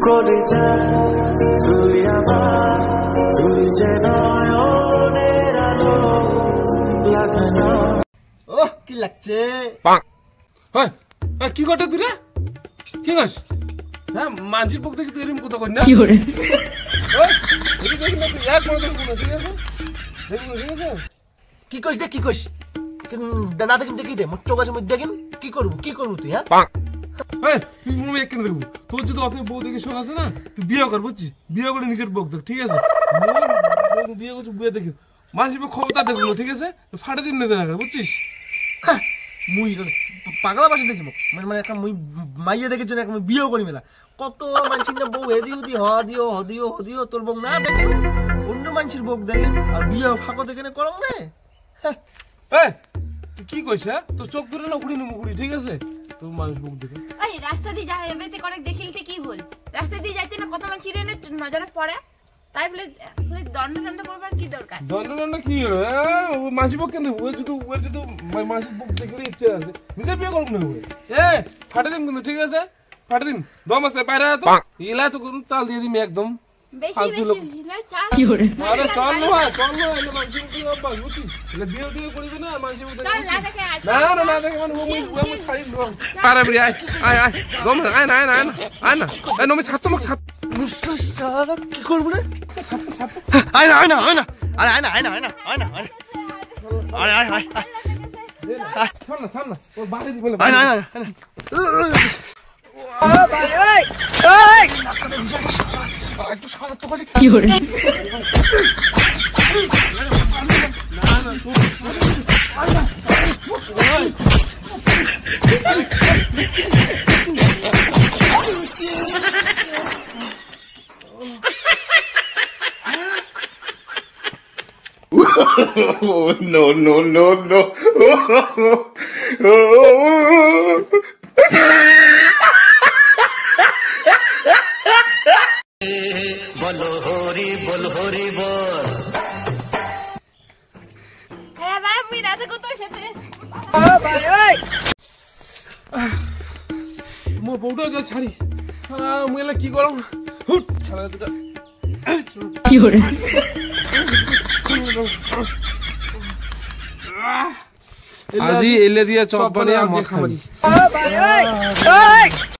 কলিজা তুই আমার তুই যে নয়নের আলো লাগানো। ওহ কি লাগছে কি করতে তুই রে? কি কস? হ্যাঁ মানসির পক্ষ থেকে তুই এরকম কথা কর না। কি করে কি কইস দে কি কইস না দেখিন দেখি দে মোর চোখ আছে মুই দেখিন কি করবো তুই হ্যাঁ দেখবো তোর যদি অত বউ দেখে শোক আছে না তুই বিয়ে কর বুঝছিস, বিয়ে করে নিজের বউ দেখ ঠিক আছে। বিয়ে করছিস বিয়ে দেখি মানসির ক্ষমতা দেখবো ঠিক আছে, ফাটে দিন নেবে না বুঝছিস। মুই পাগলা বাসে দেখি মানে একটা মুই মাইয়া দেখে জন্য একটা বিয়েও করি মেলা কত মানুষের না বউ হেদি উদি হদিও তোর বউ না দেখে অন্য মানুষের বউ দেখে আর বিয়ে ফাঁকো দেখে না করম রে। তুই কি কইস? হ্যাঁ তোর চোখ ধরে না উড়ি মুড়ি ঠিক আছে, তোর মানুষ বুক দেখে ওই রাস্তা দিয়ে যা এমনিতে অনেক দেখিলতে কি হল, রাস্তা দিয়ে যাইতে না কত মানুষ চিরে নজরে পড়ে, তাই বলে দণ্ড করবার কি দরকার? দণ্ড কি হলো? মাসি বুক কেন ওই যদি মাসি বুক দেখলে ইচ্ছে আছে নিজে বিয়ে করব না ওই ফাটে দিন কিন্তু ঠিক আছে, ফাটে দিন দম আছে বাইরে তো ইলা তো তাল দিয়ে দিমি একদম বেশি না চাল কি করে আরে চল না এলে মাসি বুক দিয়ে বাস বুঝছিস, এলে বিয়ে দিয়ে করবি না মাসি বুক চল না দেখে আয় না দেখে মানে ও ছাড়ি দম পারে বড়ি আয় দম আয় না নমি ছাত্র মুখ ছাত্র সারা কি করবো রে আয় না ছাড় না ওর বাড়ি দিবলে কি করে Oh, no. বলো হরি বল হ্যাঁ ভাই মুই রাতে কত সাথে মো বউটা গেল ছাড়ি মুই এলা কি করম হুট ছাড়া দুটা কি করে আজি এলে দিয়া চপ বানিয়ে মদ খাবি